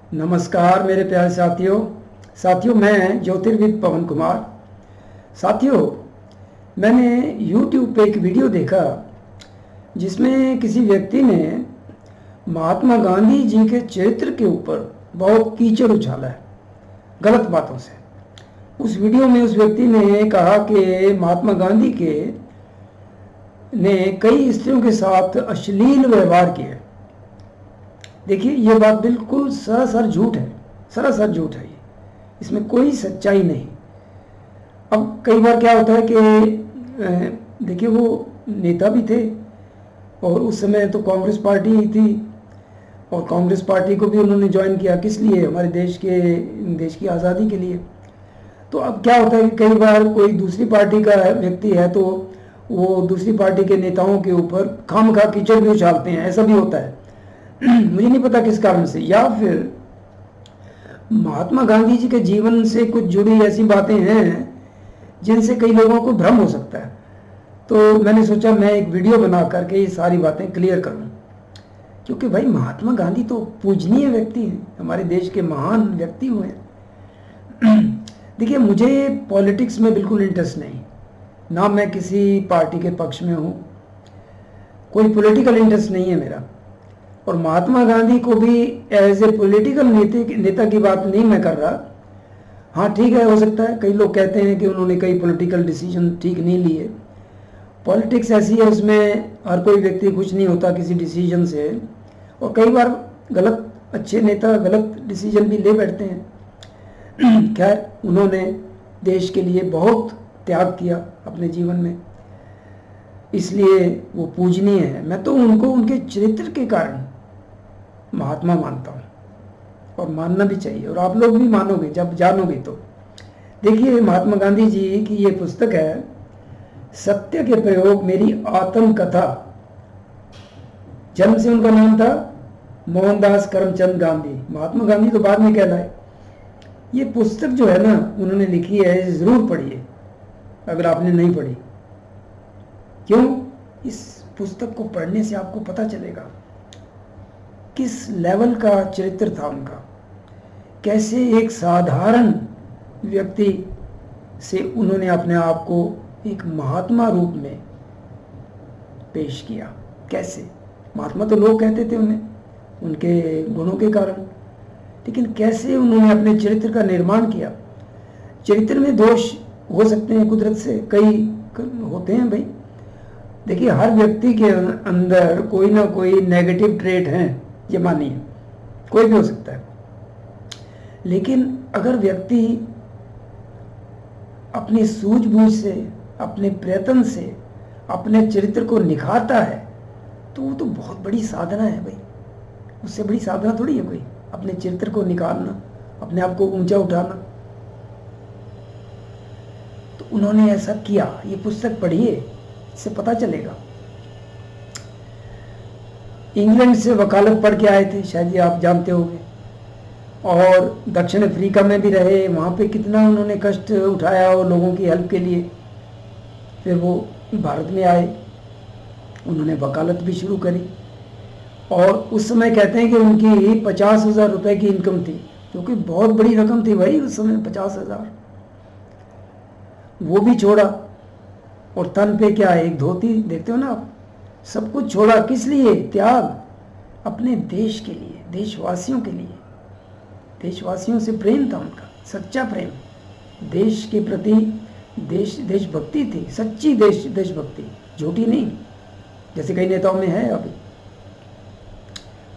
नमस्कार मेरे प्यारे साथियों मैं ज्योतिर्विद पवन कुमार। साथियों, मैंने YouTube पे एक वीडियो देखा जिसमें किसी व्यक्ति ने महात्मा गांधी जी के चरित्र के ऊपर बहुत कीचड़ उछाला है गलत बातों से। उस वीडियो में उस व्यक्ति ने कहा कि महात्मा गांधी के ने कई स्त्रियों के साथ अश्लील व्यवहार किए। देखिए, ये बात बिल्कुल सरासर झूठ है ये। इसमें कोई सच्चाई नहीं। अब कई बार क्या होता है कि देखिए, वो नेता भी थे और उस समय तो कांग्रेस पार्टी ही थी और कांग्रेस पार्टी को भी उन्होंने ज्वाइन किया। किस लिए? हमारे देश की आज़ादी के लिए। तो अब क्या होता है कि कई बार कोई दूसरी पार्टी का व्यक्ति है तो वो दूसरी पार्टी के नेताओं के ऊपर खामखा कीचड़ भी उछालते हैं। ऐसा भी होता है। मुझे नहीं पता किस कारण से, या फिर महात्मा गांधी जी के जीवन से कुछ जुड़ी ऐसी बातें हैं जिनसे कई लोगों को भ्रम हो सकता है। तो मैंने सोचा मैं एक वीडियो बना करके ये सारी बातें क्लियर करूं, क्योंकि भाई महात्मा गांधी तो पूजनीय व्यक्ति हैं, हमारे देश के महान व्यक्ति हुए हैं। देखिए, मुझे पॉलिटिक्स में बिल्कुल इंटरेस्ट नहीं, ना मैं किसी पार्टी के पक्ष में हूँ, कोई पॉलिटिकल इंटरेस्ट नहीं है मेरा। और महात्मा गांधी को भी एज ए पॉलिटिकल नेता की बात नहीं मैं कर रहा। हाँ ठीक है, हो सकता है कई लोग कहते हैं कि उन्होंने कई पॉलिटिकल डिसीजन ठीक नहीं लिए। पॉलिटिक्स ऐसी है, उसमें हर कोई व्यक्ति कुछ नहीं होता किसी डिसीजन से, और कई बार अच्छे नेता गलत डिसीजन भी ले बैठते हैं। खैर, उन्होंने देश के लिए बहुत त्याग किया अपने जीवन में, इसलिए वो पूजनीय है। मैं तो उनको उनके चरित्र के कारण महात्मा मानता हूँ, और मानना भी चाहिए, और आप लोग भी मानोगे जब जानोगे तो। देखिए, महात्मा गांधी जी की ये पुस्तक है सत्य के प्रयोग मेरी आत्मकथा। जन्म से उनका नाम था मोहनदास करमचंद गांधी। महात्मा गांधी तो बाद में कहलाए। ये पुस्तक जो है ना, उन्होंने लिखी है, जरूर पढ़िए अगर आपने नहीं पढ़ी। क्यों? इस पुस्तक को पढ़ने से आपको पता चलेगा किस लेवल का चरित्र था उनका, कैसे एक साधारण व्यक्ति से उन्होंने अपने आप को एक महात्मा रूप में पेश किया। कैसे? महात्मा तो लोग कहते थे उन्हें उनके गुणों के कारण, लेकिन कैसे उन्होंने अपने चरित्र का निर्माण किया। चरित्र में दोष हो सकते हैं, कुदरत से कई होते हैं भाई। देखिए, हर व्यक्ति के अंदर कोई ना कोई नेगेटिव ट्रेट हैं, ये मानिए, कोई भी हो सकता है। लेकिन अगर व्यक्ति अपनी सूझबूझ से, अपने प्रयत्न से अपने चरित्र को निखारता है तो वो तो बहुत बड़ी साधना है भाई। उससे बड़ी साधना थोड़ी है कोई, अपने चरित्र को निखारना, अपने आप को ऊंचा उठाना। तो उन्होंने ऐसा किया। ये पुस्तक पढ़िए, इससे पता चलेगा। इंग्लैंड से वकालत पढ़ के आए थे, शायद ये आप जानते होंगे, और दक्षिण अफ्रीका में भी रहे। वहाँ पे कितना उन्होंने कष्ट उठाया और लोगों की हेल्प के लिए। फिर वो भारत में आए, उन्होंने वकालत भी शुरू करी, और उस समय कहते हैं कि उनकी 50,000 रुपये की इनकम थी, क्योंकि बहुत बड़ी रकम थी भाई उस समय 50,000। वो भी छोड़ा, और तन पे क्या है, एक धोती, देखते हो ना आप। सब कुछ छोड़ा, किस लिए? त्याग, अपने देश के लिए, देशवासियों के लिए। देशवासियों से प्रेम था उनका, सच्चा प्रेम, देश के प्रति देशभक्ति थी, सच्ची देशभक्ति, झूठी नहीं जैसे कई नेताओं में है अभी।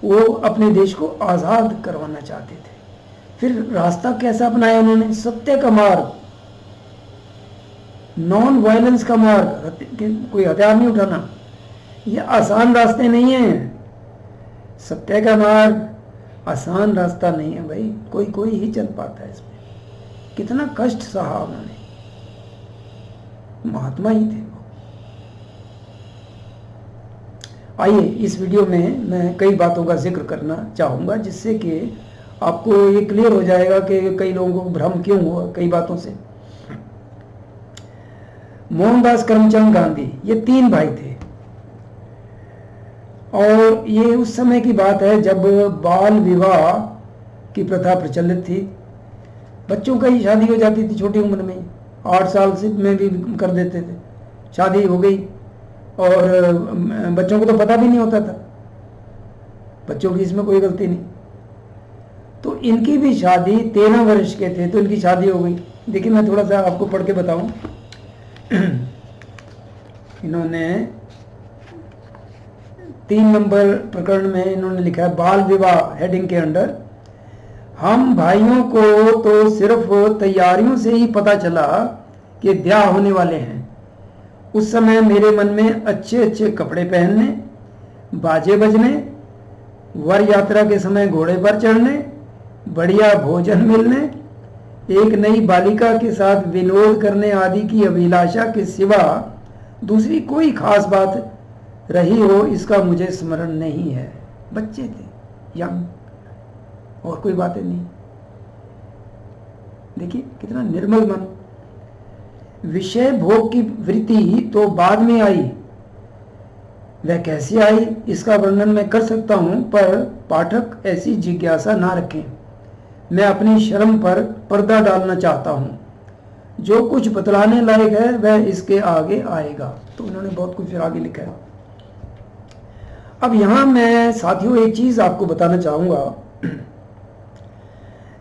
वो अपने देश को आज़ाद करवाना चाहते थे। फिर रास्ता कैसा अपनाया उन्होंने? सत्य का मार्ग, नॉन वायलेंस का मार्ग, कोई हथियार नहीं उठाना। ये आसान रास्ते नहीं हैं। सत्य का मार्ग आसान रास्ता नहीं है भाई, कोई ही चल पाता है इसमें। कितना कष्ट सहा उन्होंने, महात्मा ही थे वो। आइए, इस वीडियो में मैं कई बातों का जिक्र करना चाहूँगा, जिससे कि आपको ये क्लियर हो जाएगा कि कई लोगों को भ्रम क्यों हुआ कई बातों से। मोहनदास करमचंद गांधी, ये 3 भाई थे, और ये उस समय की बात है जब बाल विवाह की प्रथा प्रचलित थी। बच्चों का ही शादी हो जाती थी छोटी उम्र में, 8 साल से में भी कर देते थे, शादी हो गई। और बच्चों को तो पता भी नहीं होता था, बच्चों की इसमें कोई गलती नहीं। तो इनकी भी शादी 13 वर्ष के थे तो इनकी शादी हो गई। देखिए मैं थोड़ा सा आपको पढ़ के बताऊं। इन्होंने 3 नंबर प्रकरण में इन्होंने लिखा है, बाल विवाह हेडिंग के अंडर, हम भाइयों को तो सिर्फ तैयारियों से ही पता चला कि ब्याह होने वाले हैं। उस समय मेरे मन में अच्छे अच्छे कपड़े पहनने, बाजे बजने, वर यात्रा के समय घोड़े पर चढ़ने, बढ़िया भोजन मिलने, एक नई बालिका के साथ विनोद करने आदि की अभिलाषा के सिवा दूसरी कोई खास बात रही हो इसका मुझे स्मरण नहीं है। बच्चे थे, यंग, और कोई बातें नहीं। देखिए कितना निर्मल मन। विषय भोग की वृत्ति तो बाद में आई, वह कैसे आई इसका वर्णन मैं कर सकता हूं, पर पाठक ऐसी जिज्ञासा ना रखें। मैं अपनी शर्म पर पर्दा डालना चाहता हूं। जो कुछ बतलाने लायक है वह इसके आगे आएगा। तो उन्होंने बहुत कुछ फिर आगे लिखा है। अब यहां मैं साथियों एक चीज आपको बताना चाहूंगा।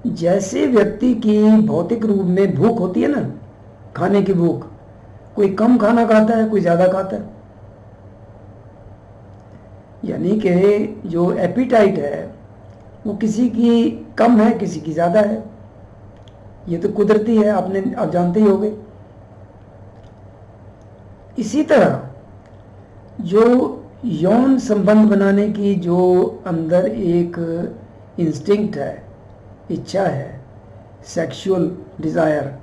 जैसे व्यक्ति की भौतिक रूप में भूख होती है ना, खाने की भूख, कोई कम खाना खाता है, कोई ज्यादा खाता है। यानी कि जो एपिटाइट है वो किसी की कम है, किसी की ज्यादा है। ये तो कुदरती है, आप जानते ही होंगे। इसी तरह जो यौन संबंध बनाने की जो अंदर एक इंस्टिंक्ट है, इच्छा है, सेक्सुअल डिजायर,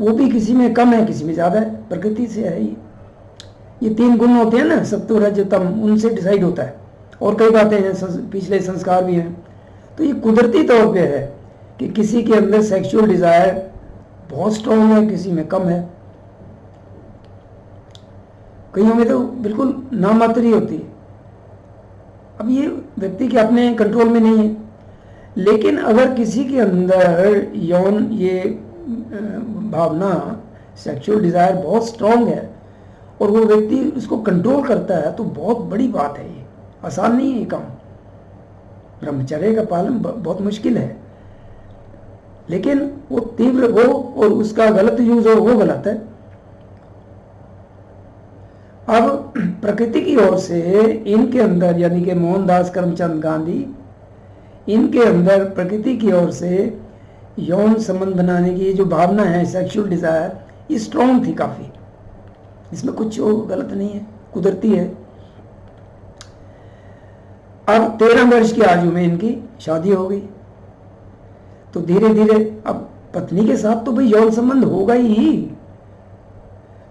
वो भी किसी में कम है, किसी में ज्यादा है, प्रकृति से है। ये 3 गुण होते हैं ना, सत्व रज तम, उनसे डिसाइड होता है। और कई बातें हैं, पिछले संस्कार भी हैं। तो ये कुदरती तौर पे है कि किसी के अंदर सेक्सुअल डिजायर बहुत स्ट्रॉन्ग है, किसी में कम है। कईयों में तो बिल्कुल नामात्र ही होती है। अब ये व्यक्ति के अपने कंट्रोल में नहीं है। लेकिन अगर किसी के अंदर यौन ये भावना, सेक्सुअल डिजायर बहुत स्ट्रॉन्ग है और वो व्यक्ति उसको कंट्रोल करता है, तो बहुत बड़ी बात है। ये आसान नहीं है ये काम। ब्रह्मचर्य का पालन बहुत मुश्किल है। लेकिन वो तीव्र हो और उसका गलत यूज हो, वो गलत है। अब प्रकृति की ओर से इनके अंदर, यानी कि मोहनदास करमचंद गांधी, इनके अंदर प्रकृति की ओर से यौन संबंध बनाने की जो भावना है, सेक्सुअल डिजायर, ये स्ट्रॉन्ग थी काफी। इसमें कुछ गलत नहीं है, कुदरती है। अब 13 वर्ष की आयु में इनकी शादी हो गई। तो धीरे धीरे अब पत्नी के साथ तो भाई यौन संबंध होगा ही।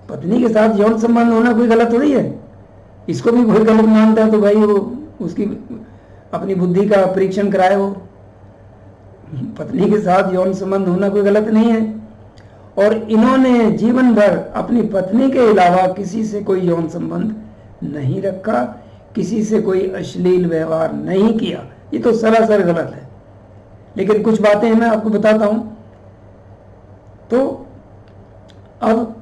पत्नी के साथ यौन संबंध होना कोई गलत थोड़ी है। इसको भी कोई गलत मानता है तो भाई वो उसकी अपनी बुद्धि का परीक्षण कराए। वो पत्नी के साथ यौन संबंध होना कोई गलत नहीं है। और इन्होंने जीवन भर अपनी पत्नी के अलावा किसी से कोई यौन संबंध नहीं रखा, किसी से कोई अश्लील व्यवहार नहीं किया। ये तो सरासर गलत है। लेकिन कुछ बातें मैं आपको बताता हूं। तो अब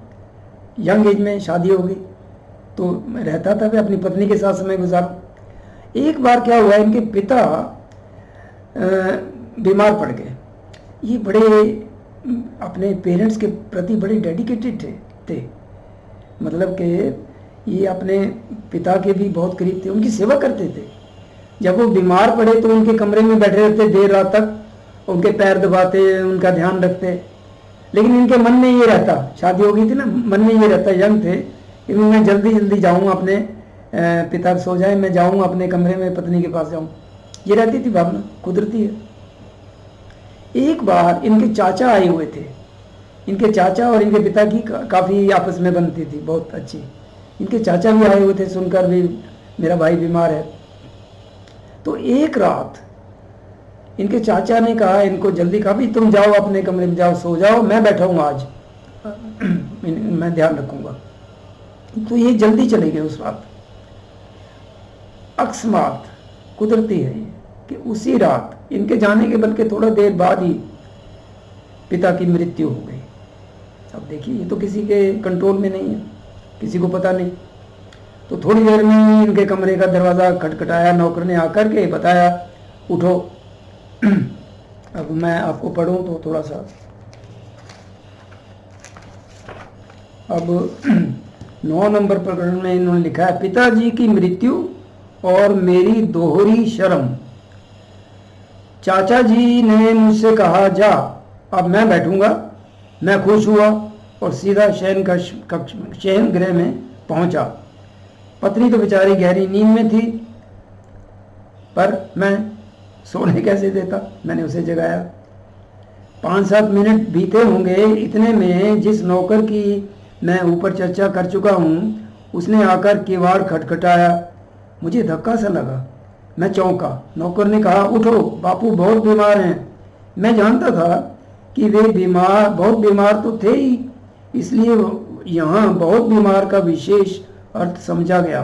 यंग एज में शादी हो गई, तो रहता था मैं अपनी पत्नी के साथ समय गुजारा। एक बार क्या हुआ, इनके पिता बीमार पड़ गए। ये बड़े अपने पेरेंट्स के प्रति बड़े डेडिकेटेड थे। मतलब कि ये अपने पिता के भी बहुत करीब थे, उनकी सेवा करते थे। जब वो बीमार पड़े तो उनके कमरे में बैठे रहते देर रात तक, उनके पैर दबाते, उनका ध्यान रखते। लेकिन इनके मन में ये रहता, शादी हो गई थी ना, मन में ये रहता, यंग थे, कि मैं जल्दी जल्दी जाऊँ, अपने पिता सो जाए, मैं जाऊँ अपने कमरे में पत्नी के पास जाऊँ। ये रहती थी भावना, कुदरती है। एक बार इनके चाचा आए हुए थे। इनके चाचा और इनके पिता की काफ़ी आपस में बनती थी, बहुत अच्छी। इनके चाचा भी आए हुए थे, सुनकर भी मेरा भाई बीमार है। तो एक रात इनके चाचा ने कहा, इनको जल्दी कहा, भी तुम जाओ अपने कमरे में, जाओ सो जाओ, मैं बैठा हूँ आज, मैं ध्यान रखूंगा। तो ये जल्दी चले गए उस रात। अकस्मात कुदरती है ये कि उसी रात इनके जाने के बल्कि थोड़ा देर बाद ही पिता की मृत्यु हो गई। अब देखिए, ये तो किसी के कंट्रोल में नहीं है, किसी को पता नहीं। तो थोड़ी देर में ही इनके कमरे का दरवाज़ा खटखटाया, नौकर ने आकर के बताया, उठो। अब मैं आपको पढ़ूं तो थोड़ा सा, अब 9 नंबर प्रकरण में इन्होंने लिखा है, पिताजी की मृत्यु और मेरी दोहरी शर्म। चाचा जी ने मुझसे कहा, जा अब मैं बैठूंगा। मैं खुश हुआ और सीधा शयन गृह में पहुंचा। पत्नी तो बेचारी गहरी नींद में थी, पर मैं सोने कैसे देता, मैंने उसे जगाया। 5-7 मिनट बीते होंगे, इतने में जिस नौकर की मैं ऊपर चर्चा कर चुका हूँ, उसने आकर किवाड़ खटखटाया। मुझे धक्का सा लगा, मैं चौंका। नौकर ने कहा, उठो, बापू बहुत बीमार हैं। मैं जानता था कि वे बहुत बीमार तो थे ही, इसलिए यहाँ बहुत बीमार का विशेष अर्थ समझा गया।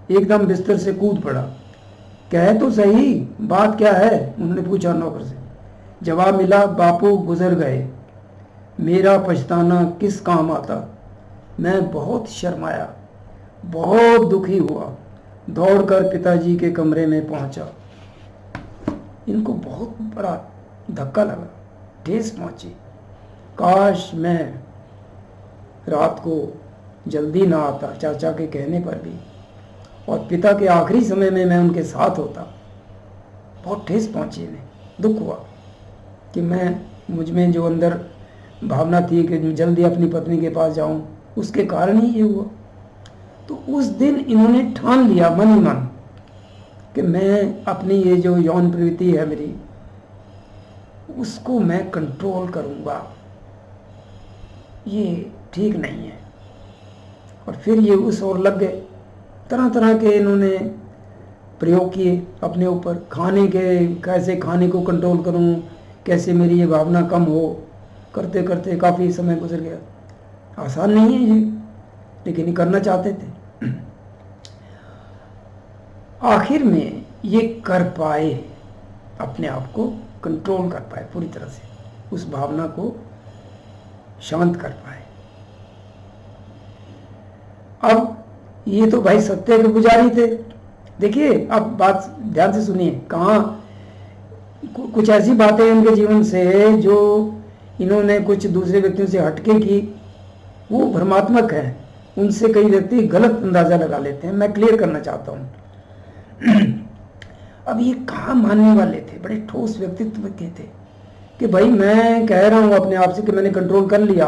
एकदम बिस्तर से कूद पड़ा। कह तो सही, बात क्या है, उन्होंने पूछा नौकर से। जवाब मिला, बापू गुजर गए। मेरा पछताना किस काम आता। मैं बहुत शर्माया, बहुत दुखी हुआ, दौड़कर पिताजी के कमरे में पहुंचा। इनको बहुत बड़ा धक्का लगा, ठेस पहुंची। काश मैं रात को जल्दी ना आता, चाचा के कहने पर भी, और पिता के आखिरी समय में मैं उनके साथ होता। बहुत ठेस पहुंची इन्हें, दुख हुआ कि मुझ में जो अंदर भावना थी कि जल्दी अपनी पत्नी के पास जाऊं, उसके कारण ही ये हुआ। तो उस दिन इन्होंने ठान लिया मन ही मन कि मैं अपनी ये जो यौन प्रवृत्ति है मेरी, उसको मैं कंट्रोल करूंगा, ये ठीक नहीं है। और फिर ये उस ओर लग गए। तरह तरह के इन्होंने प्रयोग किए अपने ऊपर, खाने के, कैसे खाने को कंट्रोल करूं, कैसे मेरी ये भावना कम हो। करते करते काफ़ी समय गुजर गया। आसान नहीं है ये, लेकिन ये करना चाहते थे। आखिर में ये कर पाए, अपने आप को कंट्रोल कर पाए पूरी तरह से, उस भावना को शांत कर पाए। अब ये तो भाई सत्य के पुजारी थे। देखिए, अब बात ध्यान से सुनिए, कहाँ कुछ ऐसी बातें इनके जीवन से जो इन्होंने कुछ दूसरे व्यक्तियों से हटके की, वो भ्रमात्मक है। उनसे कई व्यक्ति गलत अंदाजा लगा लेते हैं। मैं क्लियर करना चाहता हूँ। अब ये कहाँ मानने वाले थे, बड़े ठोस व्यक्तित्व के थे कि भाई मैं कह रहा हूँ अपने आप से कि मैंने कंट्रोल कर लिया,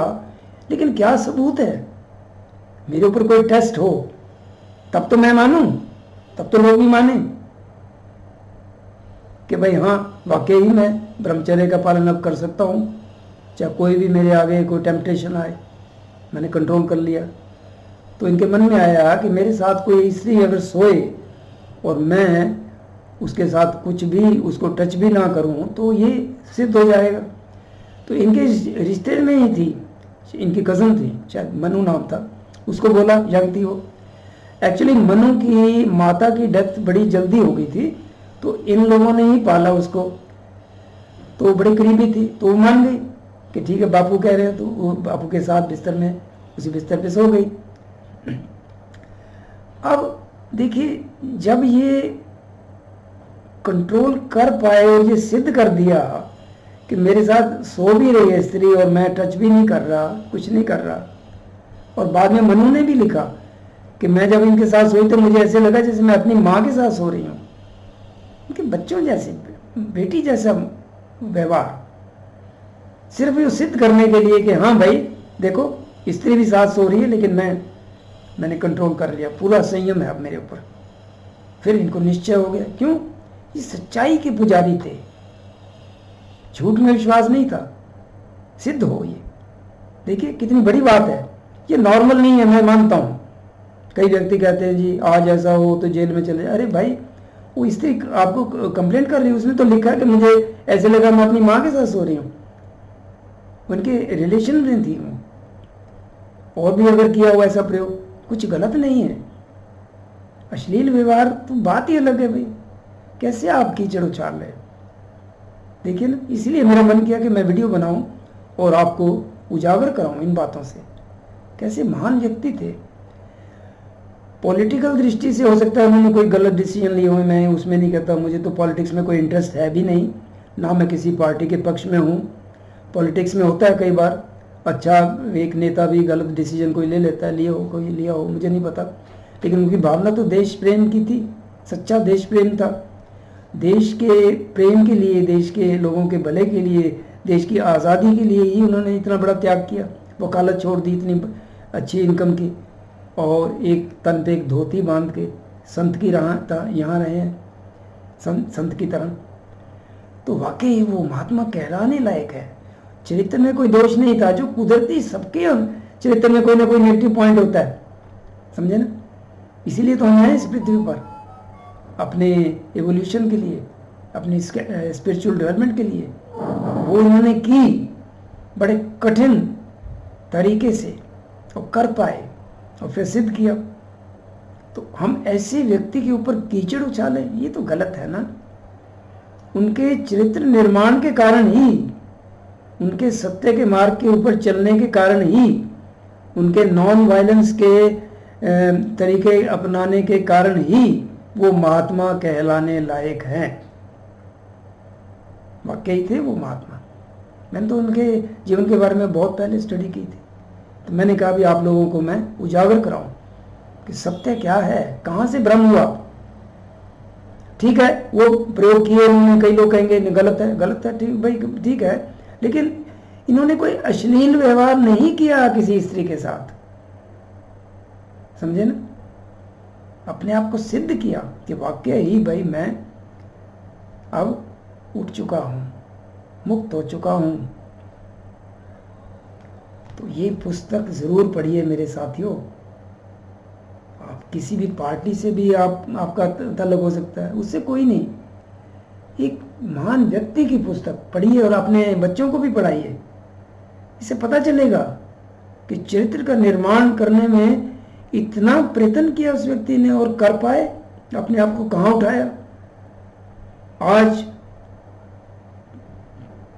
लेकिन क्या सबूत है, मेरे ऊपर कोई टेस्ट हो तब तो मैं मानूं, तब तो लोग भी माने कि भाई हाँ वाकई ही मैं ब्रह्मचर्य का पालन अब कर सकता हूँ, चाहे कोई भी मेरे आगे कोई टेम्पटेशन आए, मैंने कंट्रोल कर लिया। तो इनके मन में आया कि मेरे साथ कोई स्त्री अगर सोए और मैं उसके साथ कुछ भी, उसको टच भी ना करूं, तो ये सिद्ध हो जाएगा। तो इनके रिश्ते में ही थी, इनकी कज़न थी, शायद मनु नाम था, उसको बोला, यंग थी वो। एक्चुअली मनु की माता की डेथ बड़ी जल्दी हो गई थी, तो इन लोगों ने ही पाला उसको, तो बड़ी करीबी थी। तो वो मान गई कि ठीक है बापू कह रहे हैं, तो वो बापू के साथ बिस्तर में, उसी बिस्तर पे सो गई। अब देखिए, जब ये कंट्रोल कर पाए और ये सिद्ध कर दिया कि मेरे साथ सो भी रही है स्त्री और मैं टच भी नहीं कर रहा, कुछ नहीं कर रहा, और बाद में मनु ने भी लिखा कि मैं जब इनके साथ सोई तो मुझे ऐसे लगा जैसे मैं अपनी माँ के साथ सो रही हूँ, उनके बच्चों जैसे, बेटी जैसा व्यवहार, सिर्फ ये सिद्ध करने के लिए कि हाँ भाई देखो स्त्री भी साथ सो रही है, लेकिन मैंने कंट्रोल कर लिया, पूरा संयम है अब मेरे ऊपर। फिर इनको निश्चय हो गया, क्यों, ये सच्चाई के पुजारी थे, झूठ में विश्वास नहीं था, सिद्ध हो ये। देखिए कितनी बड़ी बात है, ये नॉर्मल नहीं है, मैं मानता हूँ। कई व्यक्ति कहते हैं जी आज ऐसा हो तो जेल में चले, अरे भाई वो स्त्री आपको कंप्लेंट कर रही है, उसने तो लिखा है कि मुझे ऐसे लगा मैं अपनी माँ के साथ सो रही हूँ, उनके रिलेशन में थी वो, और भी अगर किया हुआ ऐसा प्रयोग, कुछ गलत नहीं है। अश्लील व्यवहार तो बात ही अलग है भाई, कैसे आप कीचड़ उछाल रहे। देखिए ना, इसलिए मेरा मन किया कि मैं वीडियो बनाऊं और आपको उजागर कराऊं इन बातों से। कैसे महान व्यक्ति थे। पॉलिटिकल दृष्टि से हो सकता है उन्होंने कोई गलत डिसीजन लिए हुए, मैं उसमें नहीं कहता, मुझे तो पॉलिटिक्स में कोई इंटरेस्ट है भी नहीं, ना मैं किसी पार्टी के पक्ष में हूँ। पॉलिटिक्स में होता है कई बार अच्छा एक नेता भी गलत डिसीजन कोई ले लेता है, कोई लिया हो मुझे नहीं पता, लेकिन उनकी भावना तो देश प्रेम की थी, सच्चा देश प्रेम था। देश के प्रेम के लिए, देश के लोगों के भले के लिए, देश की आज़ादी के लिए ही उन्होंने इतना बड़ा त्याग किया। वकालत छोड़ दी इतनी अच्छी इनकम की, और एक तन पे एक धोती बांध के संत की राह यहाँ रहे हैं, संत की तरह। तो वाकई वो महात्मा कहलाने लायक है। चरित्र में कोई दोष नहीं था, जो कुदरती सबके चरित्र में कोई ना कोई नेगेटिव पॉइंट होता है, समझे ना। इसीलिए तो हम हैं इस पृथ्वी पर, अपने एवोल्यूशन के लिए, अपनी स्पिरिचुअल डेवलपमेंट के लिए। वो उन्होंने की बड़े कठिन तरीके से और कर पाए और फिर सिद्ध किया। तो हम ऐसे व्यक्ति के ऊपर कीचड़ उछालें, ये तो गलत है ना। उनके चरित्र निर्माण के कारण ही, उनके सत्य के मार्ग के ऊपर चलने के कारण ही, उनके नॉन वायलेंस के तरीके अपनाने के कारण ही वो महात्मा कहलाने लायक हैं। वाकई थे वो महात्मा। मैंने तो उनके जीवन के बारे में बहुत पहले स्टडी की थी, तो मैंने कहा भी आप लोगों को मैं उजागर कराऊं कि सत्य क्या है, कहाँ से भ्रम हुआ। ठीक है, वो प्रयोग किए उन्होंने, कई लोग कहेंगे गलत है, गलत है, ठीक भाई ठीक है, लेकिन इन्होंने कोई अश्लील व्यवहार नहीं किया किसी स्त्री के साथ, समझे ना। अपने आप को सिद्ध किया कि वाकई ही भाई मैं अब उठ चुका हूं, मुक्त हो चुका हूं। तो ये पुस्तक जरूर पढ़िए मेरे साथियों। आप किसी भी पार्टी से भी आपका तल्लुक हो सकता है, उससे कोई नहीं, एक महान व्यक्ति की पुस्तक पढ़िए और अपने बच्चों को भी पढ़ाइए। इससे पता चलेगा कि चरित्र का निर्माण करने में इतना प्रयत्न किया उस व्यक्ति ने और कर पाए, अपने आप को कहाँ उठाया। आज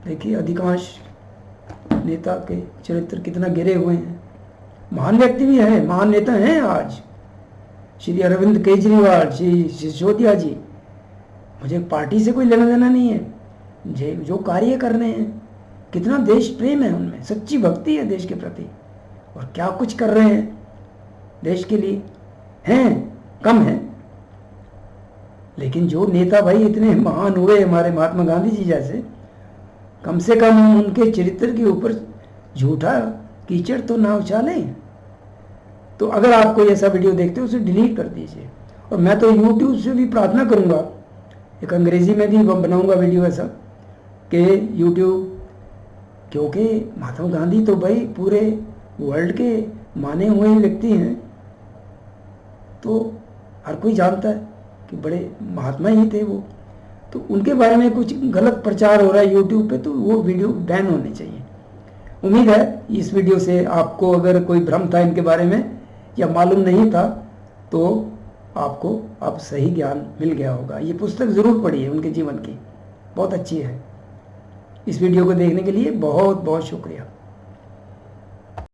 देखिए अधिकांश नेता के चरित्र कितना गिरे हुए हैं। महान व्यक्ति भी हैं, महान नेता हैं आज, श्री अरविंद केजरीवाल, श्री सिसोदिया जी। मुझे पार्टी से कोई लेना देना नहीं है, जो कार्य कर रहे हैं, कितना देश प्रेम है उनमें, सच्ची भक्ति है देश के प्रति, और क्या कुछ कर रहे हैं देश के लिए। हैं कम हैं, लेकिन जो नेता भाई इतने महान हुए हमारे महात्मा गांधी जी जैसे, कम से कम उनके चरित्र के ऊपर झूठा कीचड़ तो ना उछालें। तो अगर आप कोई ऐसा वीडियो देखते हो उसे डिलीट कर दीजिए। और मैं तो यूट्यूब से भी प्रार्थना करूंगा, एक अंग्रेजी में भी बनाऊंगा वीडियो ऐसा कि यूट्यूब, क्योंकि महात्मा गांधी तो भाई पूरे वर्ल्ड के माने हुए व्यक्ति हैं, तो हर कोई जानता है कि बड़े महात्मा ही थे वो। तो उनके बारे में कुछ गलत प्रचार हो रहा है यूट्यूब पे, तो वो वीडियो बैन होने चाहिए। उम्मीद है इस वीडियो से आपको अगर कोई भ्रम था इनके बारे में या मालूम नहीं था, तो आपको अब सही ज्ञान मिल गया होगा। ये पुस्तक ज़रूर पढ़िए, उनके जीवन की बहुत अच्छी है। इस वीडियो को देखने के लिए बहुत बहुत शुक्रिया।